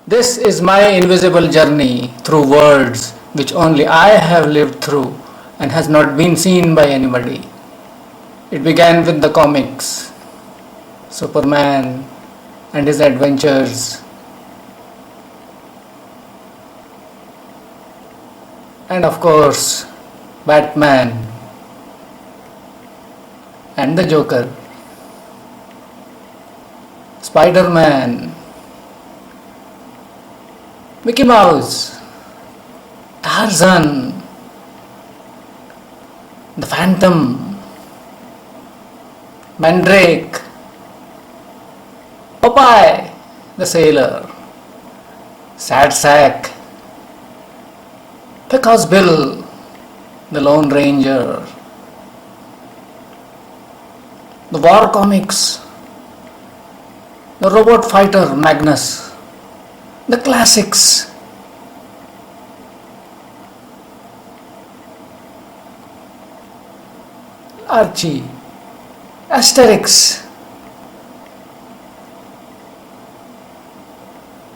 This is my invisible journey through worlds which only I have lived through and has not been seen by anybody. It began with the comics, Superman and his adventures, and of course, Batman and the Joker, Spider-Man, Mickey Mouse, Tarzan, the Phantom, Mandrake, Popeye, the sailor, Sad Sack, Pecos Bill, the Lone Ranger, the war comics, the robot fighter Magnus, the classics, Archie, Asterix,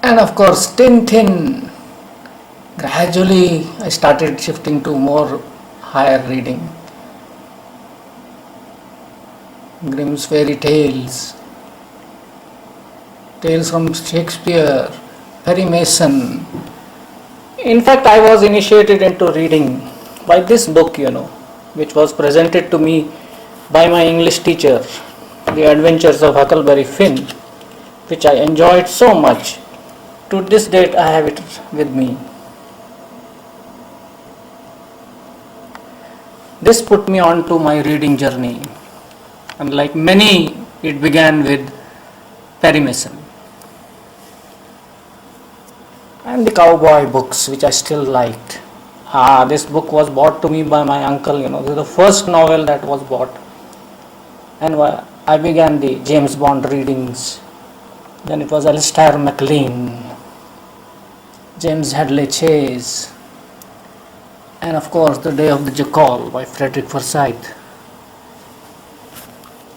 and of course Tintin. Gradually I started shifting to more higher reading. Grimm's fairy tales, tales from Shakespeare, Perry Mason. In fact, I was initiated into reading by this book, which was presented to me by my English teacher, The Adventures of Huckleberry Finn, which I enjoyed so much. To this date, I have it with me. This put me on to my reading journey, and like many, it began with Perry Mason and the cowboy books, which I still liked. This book was bought to me by my uncle, this is the first novel that was bought, and I began the James Bond readings. Then it was Alistair MacLean, James Hadley Chase, and of course The Day of the Jackal by Frederick Forsyth,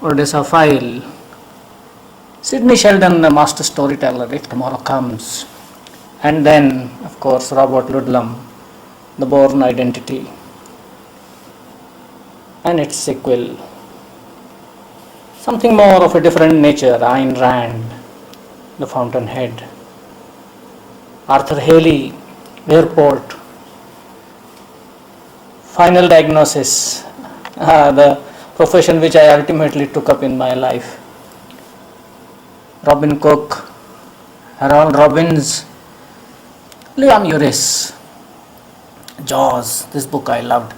Odessa File, Sidney Sheldon, the master storyteller, If Tomorrow Comes, and then of course Robert Ludlum, The Bourne Identity, and its sequel, something more of a different nature, Ayn Rand, The Fountainhead, Arthur Haley, Airport, Final Diagnosis, the profession which I ultimately took up in my life, Robin Cook, Harold Robbins, Leon Uris, Jaws, this book I loved,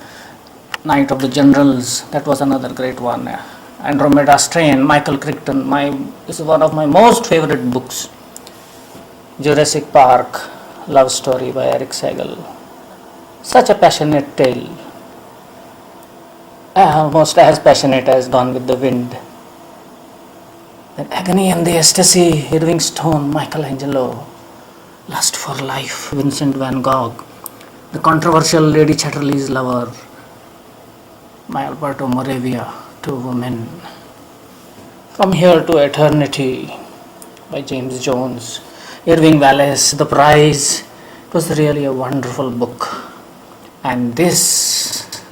Night of the Generals, that was another great one, Andromeda Strain, Michael Crichton, this is one of my most favorite books, Jurassic Park, Love Story by Eric Segal, such a passionate tale, almost as passionate as Gone with the Wind. Then Agony and the Ecstasy, Irving Stone, Michelangelo, Lust for Life, Vincent van Gogh, the controversial Lady Chatterley's Lover, by Alberto Moravia, Two Women, From Here to Eternity by James Jones, Irving Wallace, The Prize. It was really a wonderful book, and this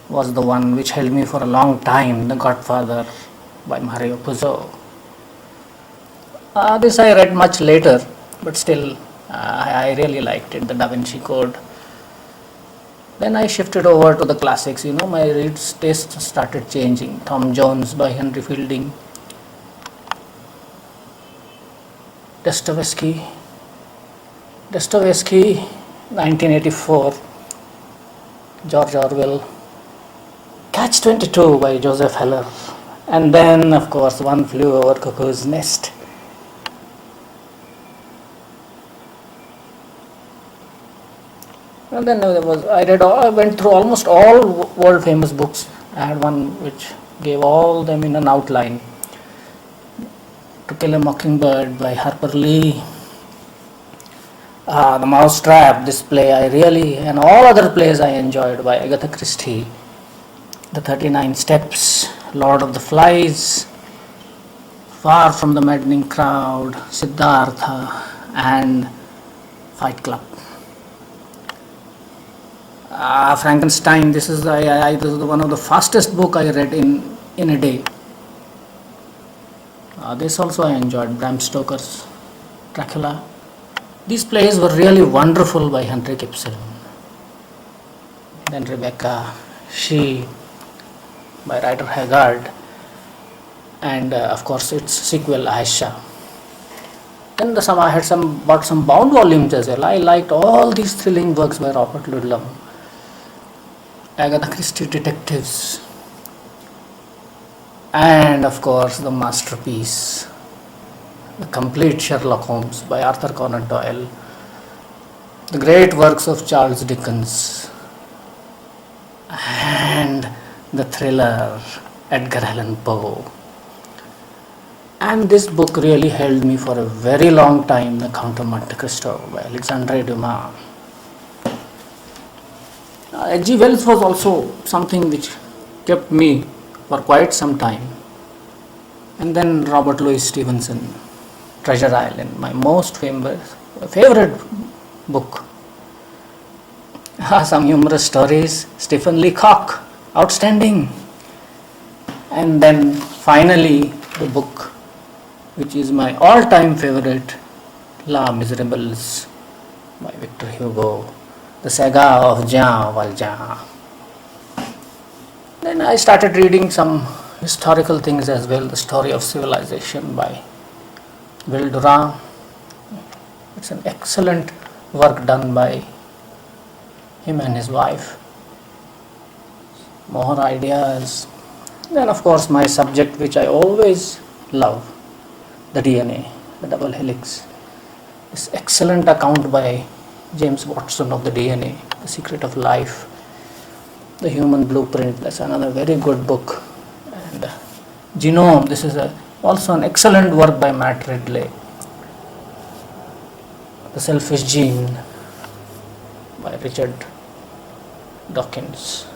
was the one which held me for a long time, The Godfather by Mario Puzo. This I read much later, but still I really liked it, The Da Vinci Code. Then I shifted over to the classics, my read taste started changing. Tom Jones by Henry Fielding, Dostoevsky, 1984, George Orwell, Catch-22 by Joseph Heller, and then of course One Flew Over Cuckoo's Nest. And then I went through almost all world famous books. I had one which gave all them in an outline. To Kill a Mockingbird by Harper Lee, The Mousetrap, this play and all other plays I enjoyed by Agatha Christie, The 39 Steps, Lord of the Flies, Far from the Maddening Crowd, Siddhartha, and Fight Club. Frankenstein, this is one of the fastest book I read in a day. This also I enjoyed, Bram Stoker's Dracula. These plays were really wonderful by Henrik Ibsen. Then Rebecca, She by Rider Haggard, and of course its sequel Aisha. Then I had bought some bound volumes as well. I liked all these thrilling works by Robert Ludlum, Agatha Christie detectives, and of course the masterpiece, The Complete Sherlock Holmes by Arthur Conan Doyle, the great works of Charles Dickens, and the thriller Edgar Allan Poe. And this book really held me for a very long time, The Count of Monte Cristo by Alexandre Dumas. H.G. Wells was also something which kept me for quite some time. And then Robert Louis Stevenson, Treasure Island, my most favorite book. Some humorous stories, Stephen Leacock, outstanding. And then finally the book which is my all-time favorite, Les Miserables by Victor Hugo, the saga of Jean Valjean. Then I started reading some historical things as well, The Story of Civilization by Will Durant. It's an excellent work done by him and his wife. More ideas. Then of course my subject which I always love, the DNA, the double helix. This excellent account by James Watson of the DNA, The Secret of Life, The Human Blueprint. That's another very good book. And Genome, this is also an excellent work by Matt Ridley. The Selfish Gene by Richard Dawkins.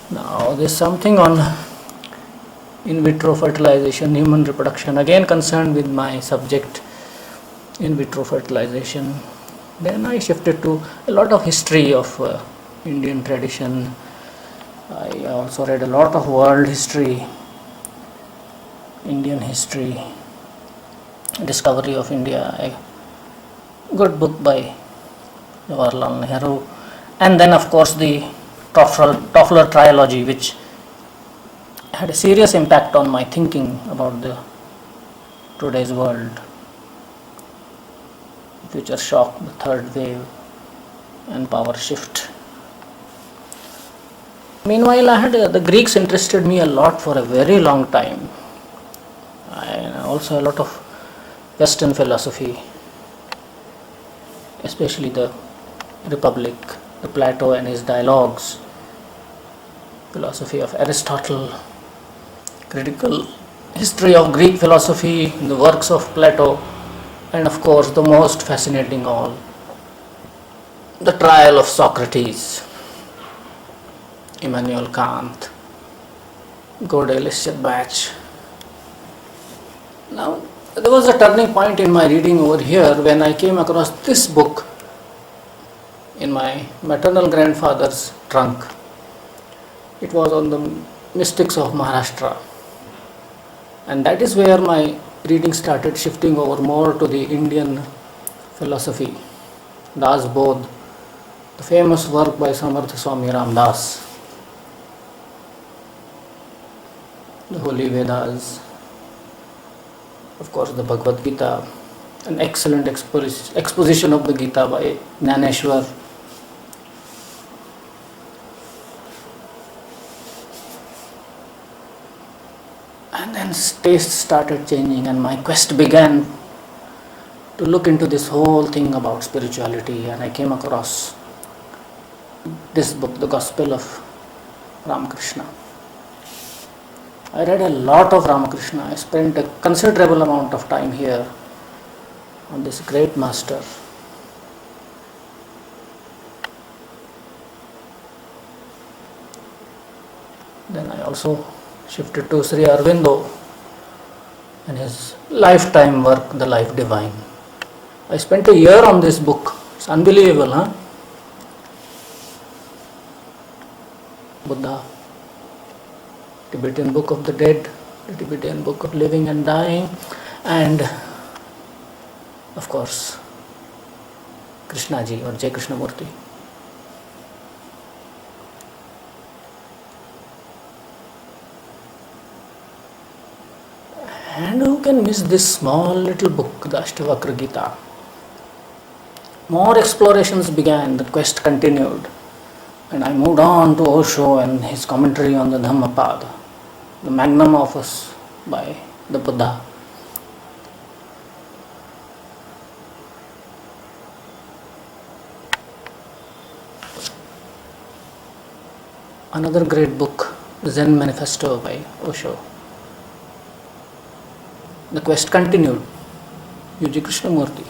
Now there's something on in vitro fertilization, human reproduction, again concerned with my subject, in vitro fertilization. Then I shifted to a lot of history of Indian tradition. I also read a lot of world history, Indian history, Discovery of India, a good book by Jawaharlal Nehru. And then of course the Toffler trilogy, which had a serious impact on my thinking about today's world. Future Shock, The Third Wave, and Power Shift. Meanwhile, I had the Greeks interested me a lot for a very long time. Also a lot of Western philosophy, especially the Republic, the Plato and his dialogues, philosophy of Aristotle, critical history of Greek philosophy, the works of Plato, and of course the most fascinating all, the trial of Socrates, Immanuel Kant, Gödel, Bach. Now there was a turning point in my reading over here when I came across this book in my maternal grandfather's trunk. It was on the mystics of Maharashtra. And that is where my reading started shifting over more to the Indian philosophy. Das Bodh, the famous work by Samartha Swami Ramdas, the Holy Vedas, of course the Bhagavad Gita, an excellent exposition of the Gita by Jnaneshwar. And then taste started changing and my quest began to look into this whole thing about spirituality, and I came across this book, The Gospel of Ramakrishna. I read a lot of Ramakrishna. I spent a considerable amount of time here on this great master. Then I also shifted to Sri Aurobindo and his lifetime work, The Life Divine. I spent a year on this book. It's unbelievable, huh? Buddha, Tibetan Book of the Dead, the Tibetan Book of Living and Dying, and of course Krishna ji or Jai Krishnamurti. And who can miss this small little book, the Ashtavakra Gita? More explorations began, the quest continued, and I moved on to Osho and his commentary on the Dhammapada, the magnum opus by the Buddha. Another great book, the Zen Manifesto by Osho. The quest continued, U.G. Krishnamurti,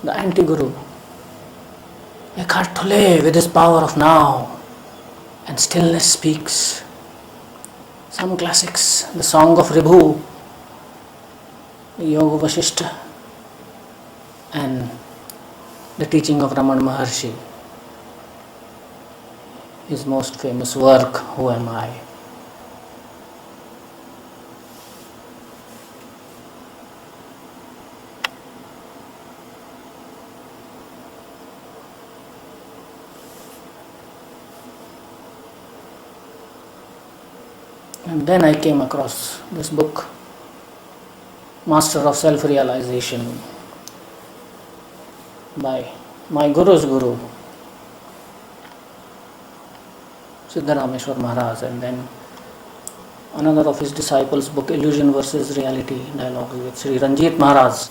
the anti-guru, Eckhart Tolle with his power of now, and stillness speaks. Some classics, the Song of Ribhu, the Yoga Vasishta, and the teaching of Ramana Maharshi, his most famous work, Who Am I? And then I came across this book, Master of Self-Realization, by my Guru's Guru, Siddharameshwar Maharaj, and then another of his disciples' book, Illusion versus Reality, Dialogues with Sri Ranjit Maharaj.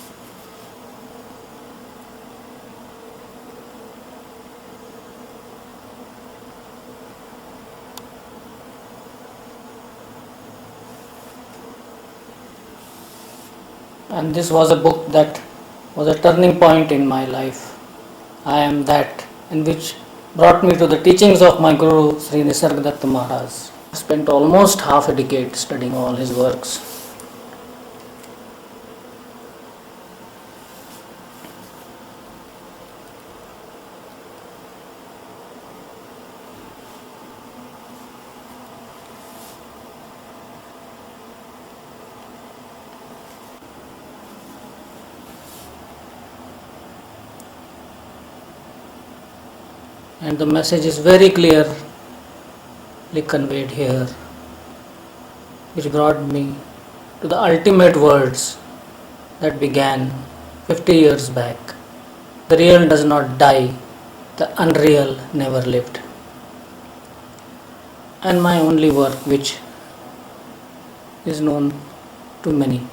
And this was a book that was a turning point in my life. I am that, and which brought me to the teachings of my Guru, Sri Nisargadatta Maharaj. I spent almost half a decade studying all his works. And the message is very clearly conveyed here, which brought me to the ultimate words that began 50 years back. The real does not die, the unreal never lived. And my only work, which is known to many,